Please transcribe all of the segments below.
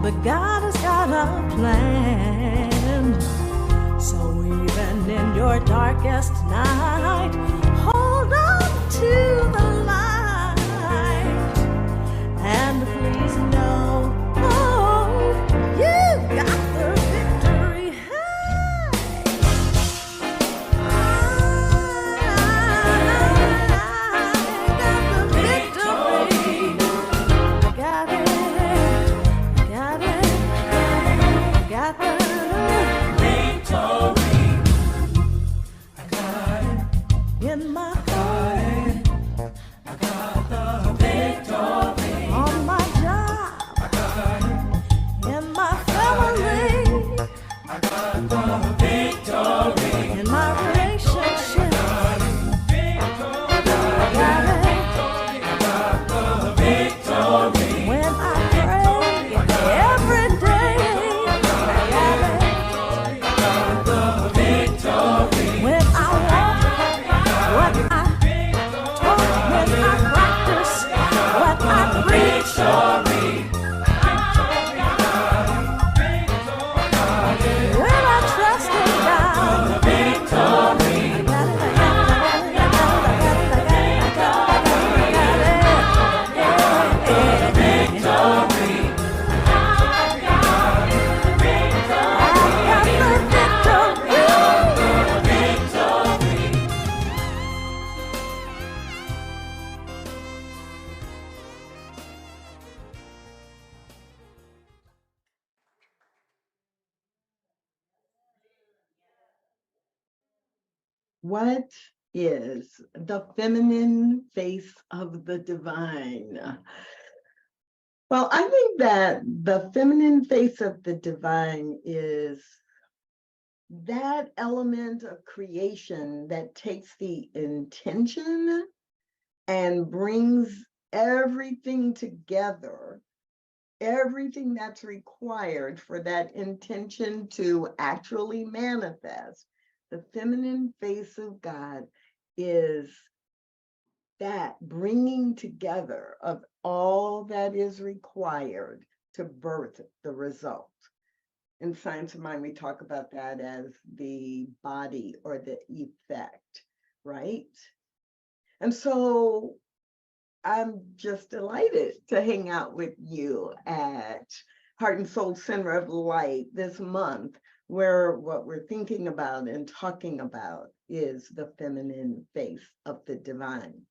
but God has got a plan. So even in your darkest night, hold on to the light, and please know, oh, you've got the victory. In my heart, I got the victory. On my job, I got it. In my family, I got the victory. In my relationship, I got it. I got the victory. When I pray every day, I got the victory. When I walk what I talk, when I practice what I preach, when I trust in God, I got it. What is the feminine face of the divine? Well, I think that the feminine face of the divine is that element of creation that takes the intention and brings everything together, everything that's required for that intention to actually manifest. The feminine face of God is that bringing together of all that is required to birth the result. In Science of Mind, we talk about that as the body or the effect, right? And so I'm just delighted to hang out with you at Heart and Soul Center of Light this month, where what we're thinking about and talking about is the feminine face of the divine.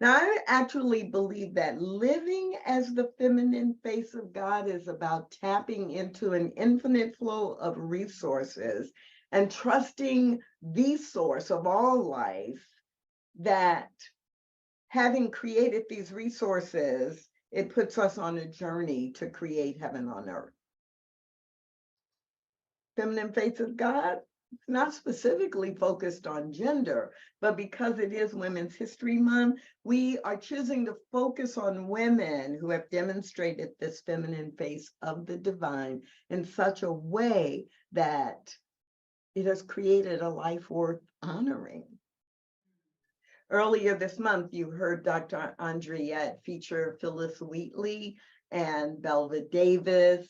Now, I actually believe that living as the feminine face of God is about tapping into an infinite flow of resources and trusting the source of all life, that having created these resources, it puts us on a journey to create heaven on earth. Feminine face of God, it's not specifically focused on gender, but because it is Women's History Month, we are choosing to focus on women who have demonstrated this feminine face of the divine in such a way that it has created a life worth honoring. Earlier this month, you heard Dr. Andriette feature Phyllis Wheatley and Belva Davis.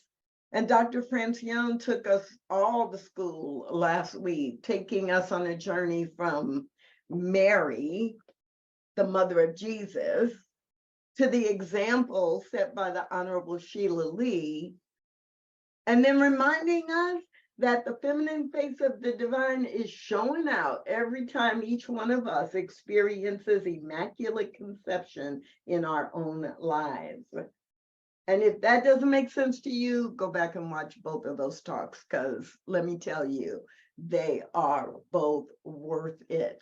And Dr. Francione took us all to school last week, taking us on a journey from Mary, the mother of Jesus, to the example set by the Honorable Sheila Lee, and then reminding us that the feminine face of the divine is showing out every time each one of us experiences immaculate conception in our own lives. And if that doesn't make sense to you, go back and watch both of those talks, because let me tell you, they are both worth it.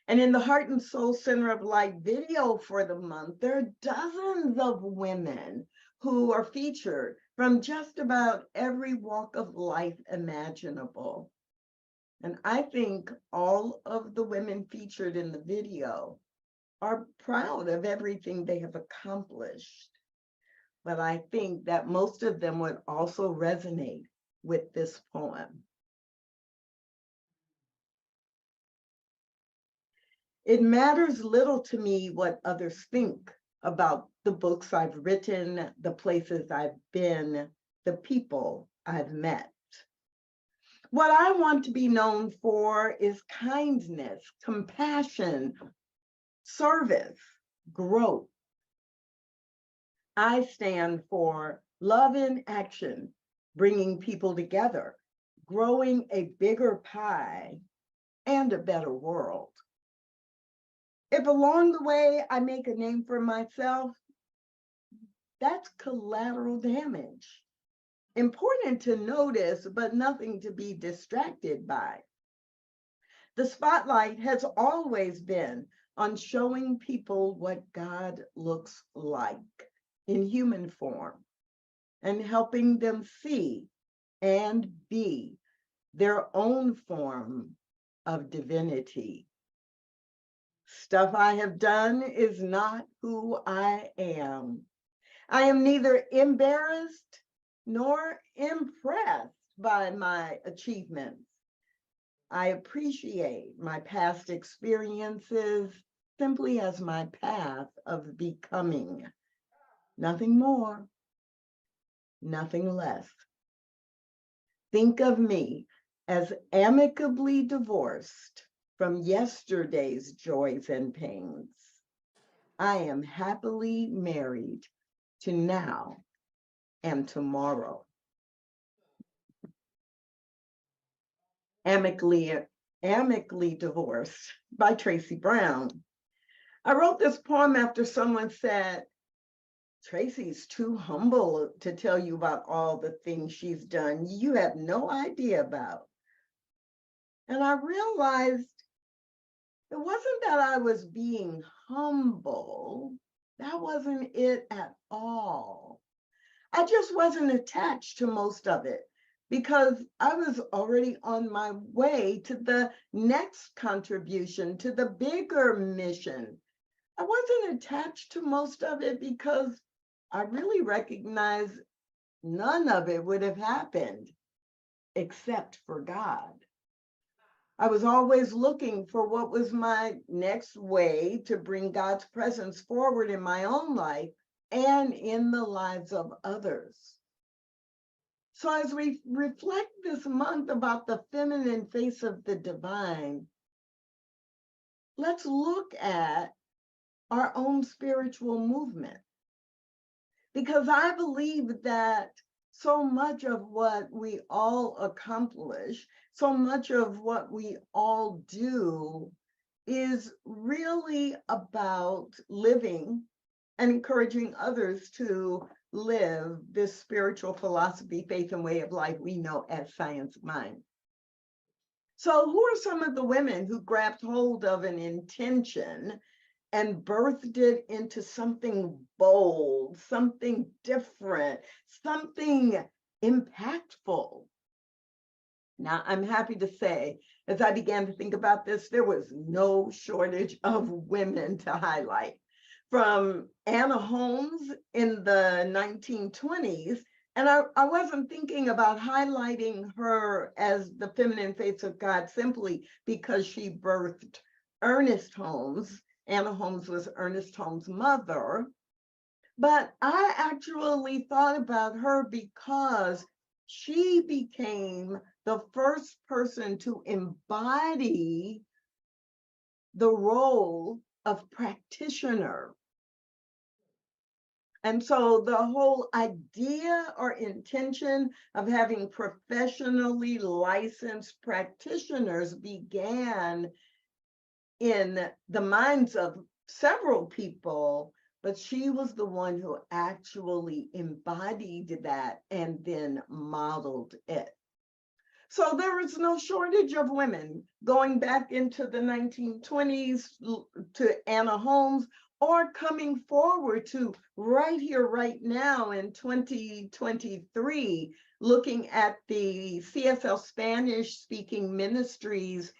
And in the Heart and Soul Center of Light video for the month, there are dozens of women who are featured from just about every walk of life imaginable. And I think all of the women featured in the video are proud of everything they have accomplished. But I think that most of them would also resonate with this poem. It matters little to me what others think about the books I've written, the places I've been, the people I've met. What I want to be known for is kindness, compassion, service, growth. I stand for love in action, bringing people together, growing a bigger pie, and a better world. If along the way I make a name for myself, that's collateral damage. Important to notice, but nothing to be distracted by. The spotlight has always been on showing people what God looks like in human form and helping them see and be their own form of divinity. Stuff I have done is not who I am. I am neither embarrassed nor impressed by my achievements. I appreciate my past experiences simply as my path of becoming. Nothing more, nothing less. Think of me as amicably divorced from yesterday's joys and pains. I am happily married to now and tomorrow. Amicably Divorced by Tracy Brown. I wrote this poem after someone said, Tracy's too humble to tell you about all the things she's done you have no idea about. And I realized it wasn't that I was being humble. That wasn't it at all. I just wasn't attached to most of it because I was already on my way to the next contribution, to the bigger mission. I wasn't attached to most of it because I really recognized none of it would have happened except for God. I was always looking for what was my next way to bring God's presence forward in my own life and in the lives of others. So as we reflect this month about the feminine face of the divine, let's look at our own spiritual movement. Because I believe that so much of what we all accomplish, so much of what we all do is really about living and encouraging others to live this spiritual philosophy, faith, and way of life we know as Science Mind. So who are some of the women who grabbed hold of an intention and birthed it into something bold, something different, something impactful? Now, I'm happy to say, as I began to think about this, there was no shortage of women to highlight. From Anna Holmes in the 1920s, and I wasn't thinking about highlighting her as the feminine face of God simply because she birthed Ernest Holmes. Anna Holmes was Ernest Holmes' mother, but I actually thought about her because she became the first person to embody the role of practitioner. And so the whole idea or intention of having professionally licensed practitioners began in the minds of several people, but she was the one who actually embodied that and then modeled it. So there was no shortage of women going back into the 1920s to Anna Holmes, or coming forward to right here, right now in 2023, looking at the CSL Spanish speaking ministries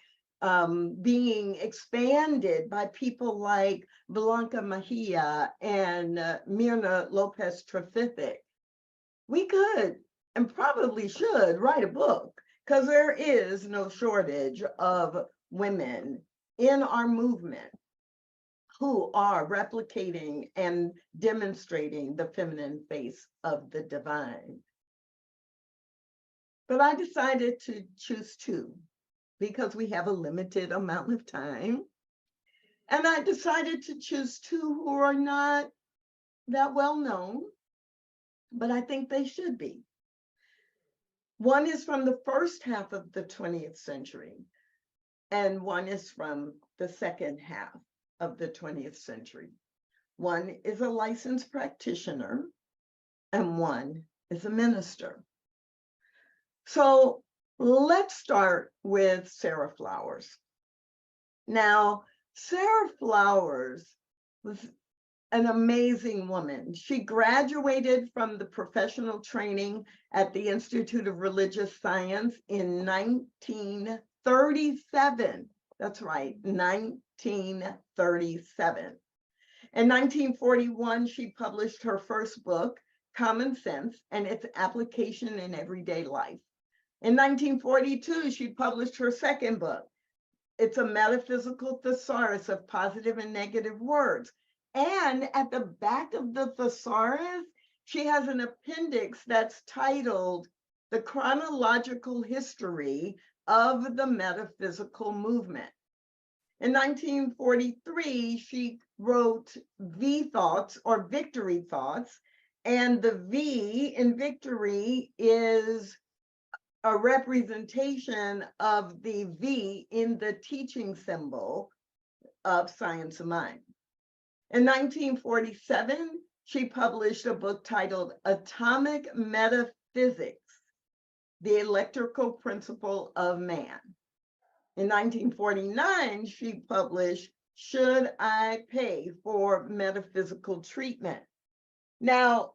being expanded by people like Blanca Mejia and Myrna Lopez Trefithick. We could and probably should write a book because there is no shortage of women in our movement. who are replicating and demonstrating the feminine face of the divine. But I decided to choose two because we have a limited amount of time. And I decided to choose two who are not that well known, but I think they should be. One is from the first half of the 20th century, and one is from the second half of the 20th century. One is a licensed practitioner, and one is a minister. So let's start with Sarah Flowers. Now, Sarah Flowers was an amazing woman. She graduated from the professional training at the Institute of Religious Science in 1937. That's right, 1937. In 1941, she published her first book, Common Sense and Its Application in Everyday Life. In 1942, she published her second book. It's a metaphysical thesaurus of positive and negative words. And at the back of the thesaurus, she has an appendix that's titled The Chronological History of the Metaphysical Movement. In 1943, she wrote V Thoughts or Victory Thoughts, and the V in victory is a representation of the V in the teaching symbol of Science of Mind. In 1947, she published a book titled Atomic Metaphysics, the Electrical Principle of Man. In 1949, she published Should I Pay for Metaphysical Treatment? Now,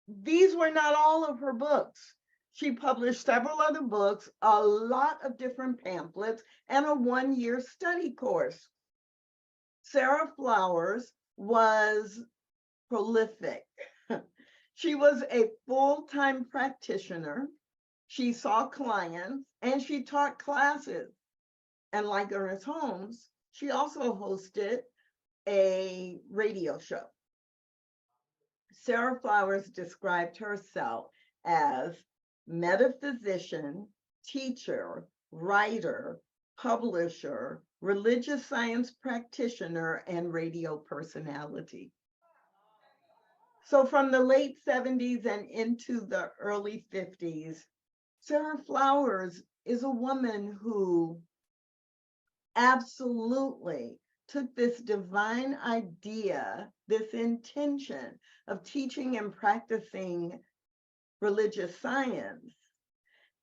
these were not all of her books. She published several other books, a lot of different pamphlets, and a one-year study course. Sarah Flowers was prolific. She was a full-time practitioner. She saw clients and she taught classes. And like Ernest Holmes, she also hosted a radio show. Sarah Flowers described herself as metaphysician, teacher, writer, publisher, religious science practitioner, and radio personality. So from the late 70s and into the early 50s, Sarah Flowers is a woman who absolutely took this divine idea, this intention of teaching and practicing religious science,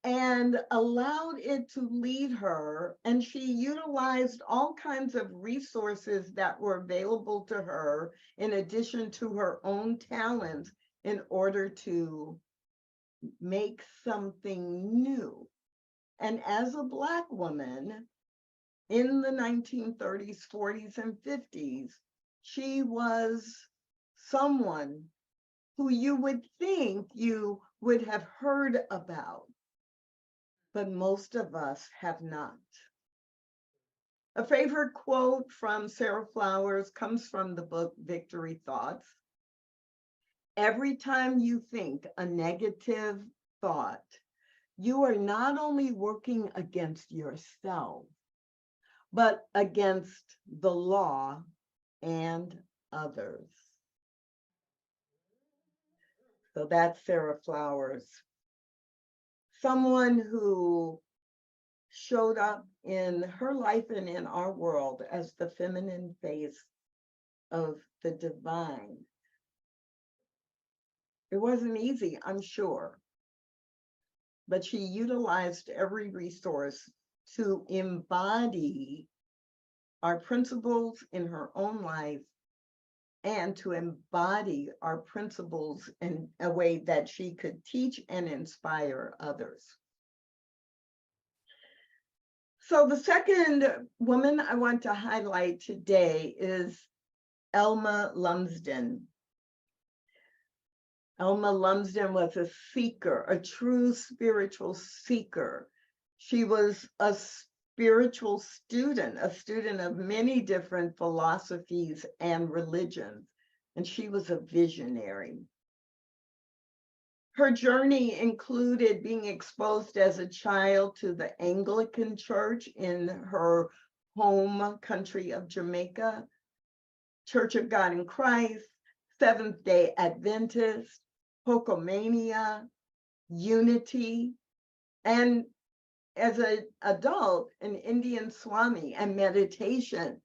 and allowed it to lead her. And she utilized all kinds of resources that were available to her in addition to her own talents in order to make something new. And as a Black woman in the 1930s, 40s, and 50s, she was someone who you would think you would have heard about, but most of us have not. A favorite quote from Sarah Flowers comes from the book Victory Thoughts. Every time you think a negative thought, you are not only working against yourself, but against the law and others. So that's Sarah Flowers. Someone who showed up in her life and in our world as the feminine face of the divine. It wasn't easy, I'm sure, but she utilized every resource to embody our principles in her own life and to embody our principles in a way that she could teach and inspire others. So the second woman I want to highlight today is Elma Lumsden. Elma Lumsden was a seeker, a true spiritual seeker. She was a spiritual student, a student of many different philosophies and religions, and she was a visionary. Her journey included being exposed as a child to the Anglican Church in her home country of Jamaica, Church of God in Christ, Seventh-day Adventist, Pocomania, Unity, and as an adult, an Indian Swami and meditation.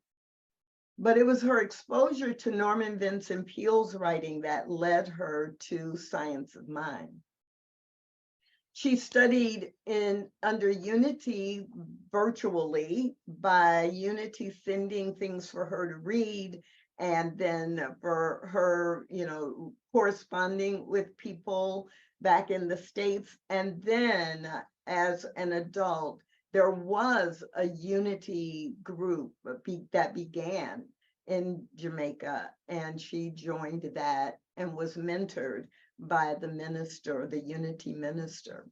But it was her exposure to Norman Vincent Peale's writing that led her to Science of Mind. She studied under Unity virtually, by Unity sending things for her to read, and then for her, corresponding with people back in the States. And then as an adult, there was a Unity group that began in Jamaica, and she joined that and was mentored by the minister, the Unity minister.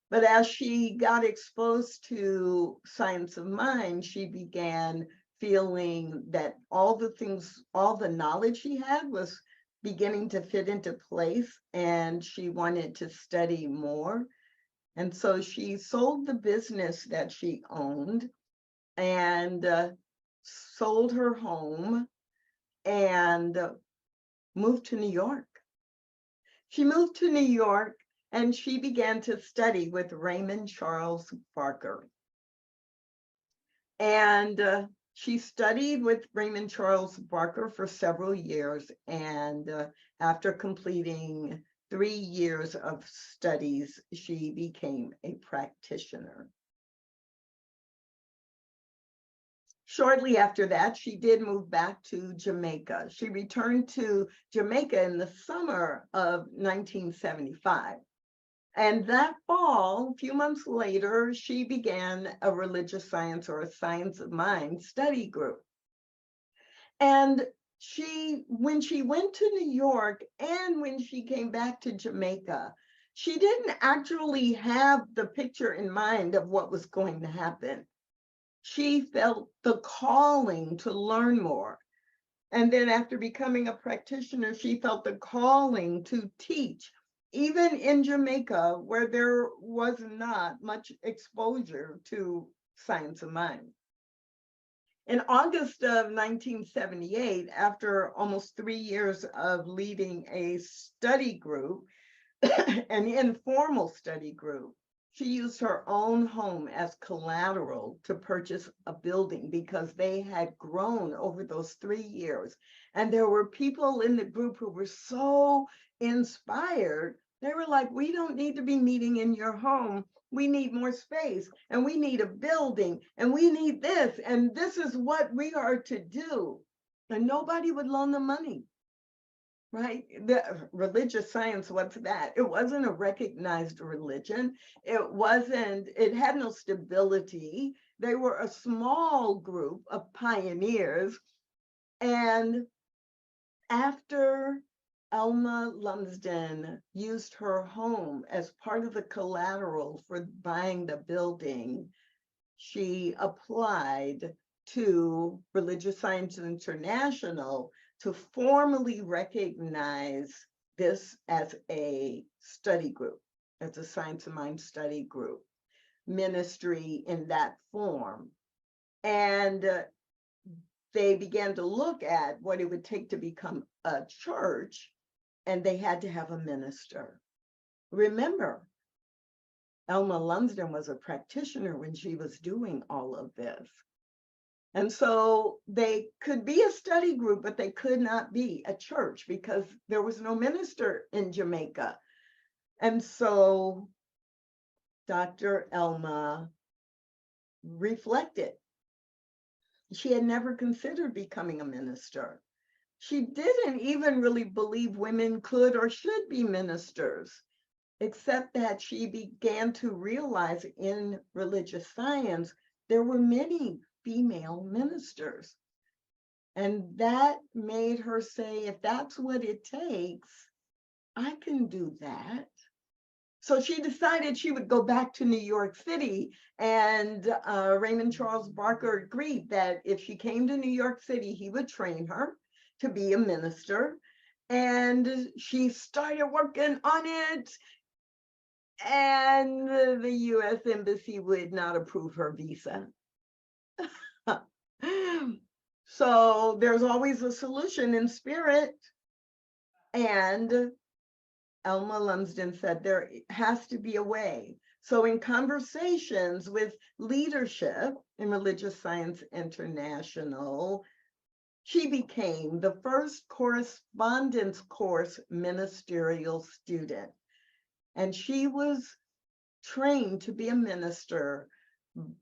But as she got exposed to Science of Mind, she began feeling that all the knowledge she had was beginning to fit into place, and she wanted to study more. And so she sold the business that she owned and sold her home and moved to New York. She moved to New York and she began to study with Raymond Charles Barker. And she studied with Raymond Charles Barker for several years. And after completing 3 years of studies, she became a practitioner. Shortly after that, she did move back to Jamaica. She returned to Jamaica in the summer of 1975. And that fall, a few months later, she began a religious science or a Science of Mind study group. And when she went to New York and when she came back to Jamaica, she didn't actually have the picture in mind of what was going to happen. She felt the calling to learn more. And then after becoming a practitioner, she felt the calling to teach, even in Jamaica, where there was not much exposure to Science of Mind. In August of 1978, after almost 3 years of leading a study group, an informal study group, she used her own home as collateral to purchase a building because they had grown over those 3 years. And there were people in the group who were so inspired. They were like, we don't need to be meeting in your home. We need more space, and we need a building, and we need this, and this is what we are to do. And nobody would loan them money. Right? The religious science, what's that? It wasn't a recognized religion. It had no stability. They were a small group of pioneers. And after Elma Lumsden used her home as part of the collateral for buying the building, she applied to Religious Science International to formally recognize this as a study group, as a Science of Mind study group, ministry in that form. And they began to look at what it would take to become a church, and they had to have a minister. Remember, Elma Lumsden was a practitioner when she was doing all of this. And so they could be a study group, but they could not be a church because there was no minister in Jamaica. And so Dr. Elma reflected. She had never considered becoming a minister. She didn't even really believe women could or should be ministers, except that she began to realize in religious science, there were many female ministers. And that made her say, if that's what it takes, I can do that. So she decided she would go back to New York City, and Raymond Charles Barker agreed that if she came to New York City, he would train her to be a minister. And she started working on it, and the US Embassy would not approve her visa. So there's always a solution in spirit. And Elma Lumsden said there has to be a way. So in conversations with leadership in Religious Science International, she became the first correspondence course ministerial student. And she was trained to be a minister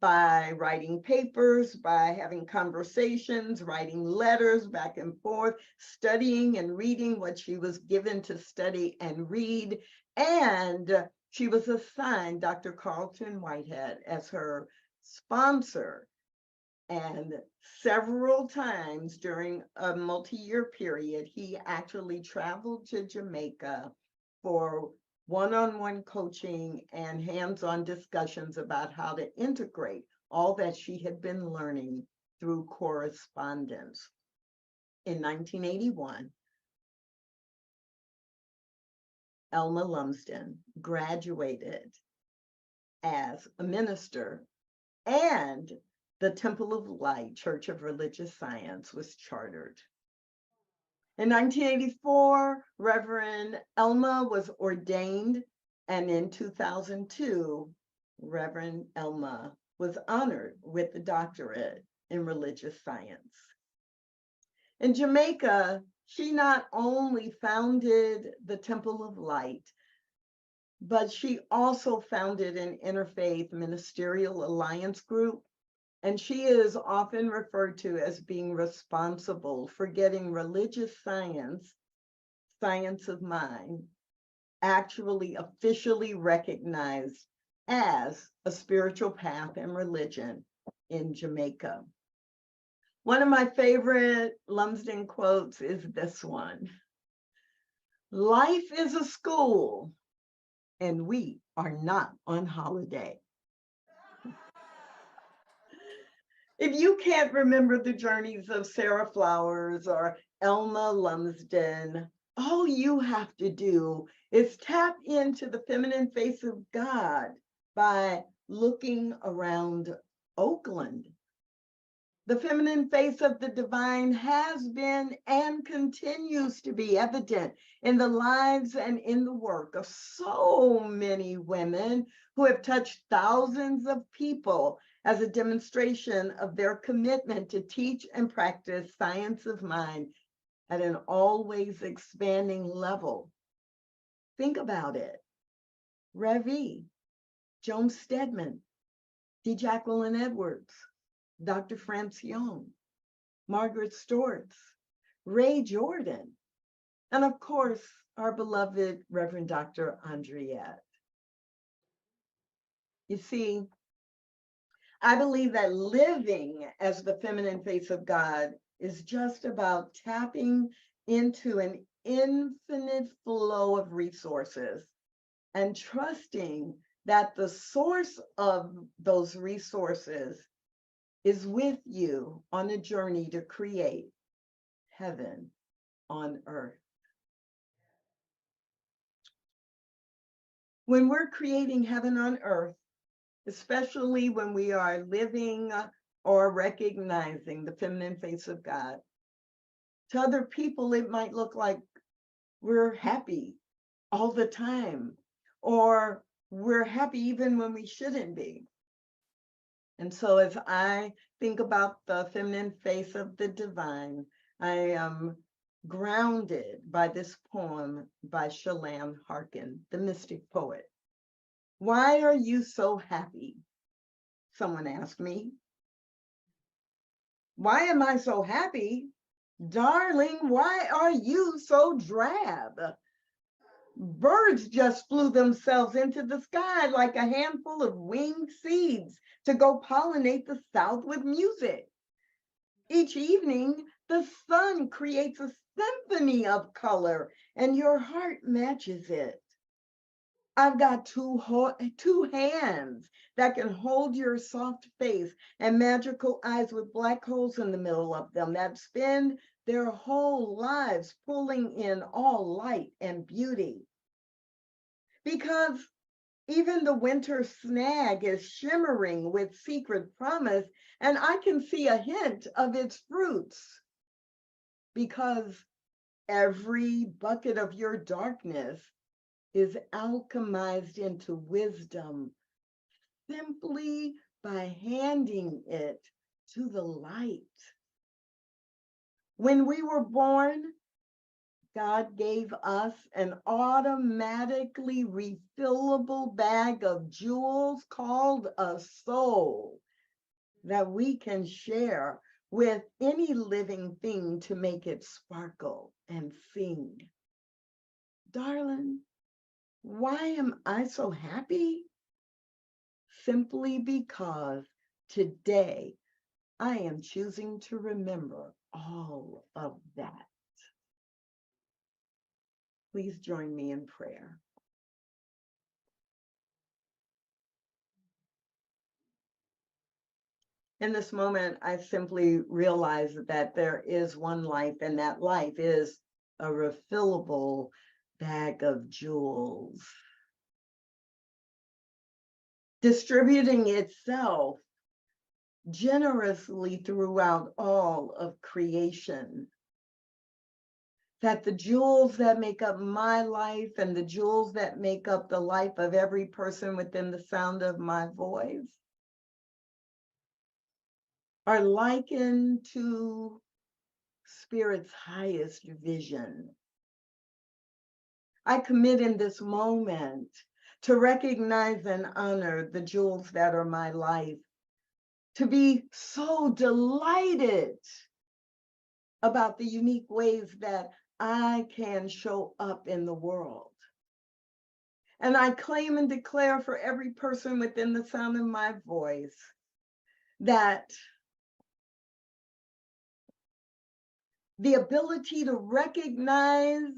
by writing papers, by having conversations, writing letters back and forth, studying and reading what she was given to study and read. And she was assigned Dr. Carlton Whitehead as her sponsor. And several times during a multi-year period, he actually traveled to Jamaica for one-on-one coaching and hands-on discussions about how to integrate all that she had been learning through correspondence. In 1981, Elma Lumsden graduated as a minister, and the Temple of Light Church of Religious Science was chartered. In 1984, Reverend Elma was ordained, and in 2002, Reverend Elma was honored with the doctorate in religious science. In Jamaica, she not only founded the Temple of Light, but she also founded an interfaith ministerial alliance group. And she is often referred to as being responsible for getting religious science, science of mind, actually officially recognized as a spiritual path and religion in Jamaica. One of my favorite Lumsden quotes is this one: "Life is a school, and we are not on holiday." If you can't remember the journeys of Sarah Flowers or Elma Lumsden, all you have to do is tap into the feminine face of God by looking around Oakland. The feminine face of the divine has been and continues to be evident in the lives and in the work of so many women who have touched thousands of people as a demonstration of their commitment to teach and practice science of mind at an always expanding level. Think about it. Ravi, Joan Stedman, D. Jacqueline Edwards, Dr. Francione, Margaret Stortz, Ray Jordan, and of course, our beloved Reverend Dr. Andriette. You see, I believe that living as the feminine face of God is just about tapping into an infinite flow of resources and trusting that the source of those resources is with you on a journey to create heaven on earth. When we're creating heaven on earth, especially when we are living or recognizing the feminine face of God, to other people, it might look like we're happy all the time, or we're happy even when we shouldn't be. And so as I think about the feminine face of the divine, I am grounded by this poem by Shalane Harkin, the mystic poet. "Why are you so happy?" someone asked me. "Why am I so happy? Darling, why are you so drab? Birds just flew themselves into the sky like a handful of winged seeds to go pollinate the south with music. Each evening, the sun creates a symphony of color, and your heart matches it. I've got two hands that can hold your soft face and magical eyes with black holes in the middle of them that spend their whole lives pulling in all light and beauty. Because even the winter snag is shimmering with secret promise, and I can see a hint of its fruits. Because every bucket of your darkness is alchemized into wisdom simply by handing it to the light. When we were born, God gave us an automatically refillable bag of jewels called a soul that we can share with any living thing to make it sparkle and sing. Darling, why am I so happy? Simply because today I am choosing to remember all of that. Please join me in prayer. In this moment, I simply realize that there is one life, and that life is a refillable bag of jewels, distributing itself generously throughout all of creation. That the jewels that make up my life and the jewels that make up the life of every person within the sound of my voice are likened to Spirit's highest vision. I commit in this moment to recognize and honor the jewels that are my life, to be so delighted about the unique ways that I can show up in the world. And I claim and declare for every person within the sound of my voice that the ability to recognize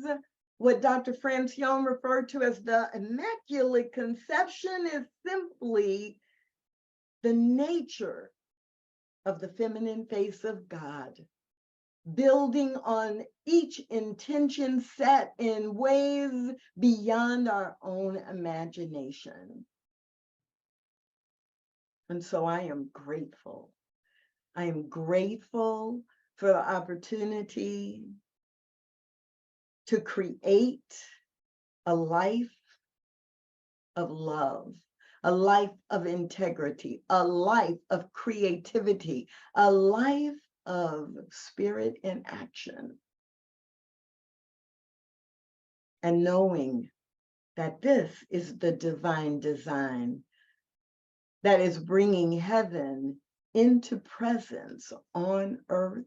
what Dr. Francione referred to as the Immaculate Conception is simply the nature of the feminine face of God, building on each intention set in ways beyond our own imagination. And so I am grateful. I am grateful for the opportunity to create a life of love, a life of integrity, a life of creativity, a life of spirit in action. And knowing that this is the divine design that is bringing heaven into presence on earth,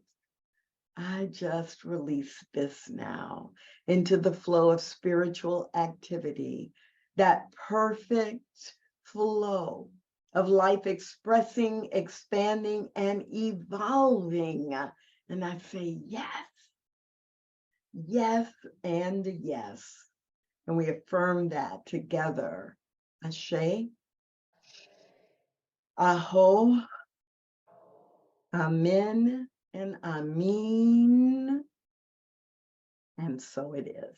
I just release this now into the flow of spiritual activity, that perfect flow of life expressing, expanding, and evolving. And I say yes, yes, and yes. And we affirm that together. Ashe, Aho, Amen, and Amen. And so it is.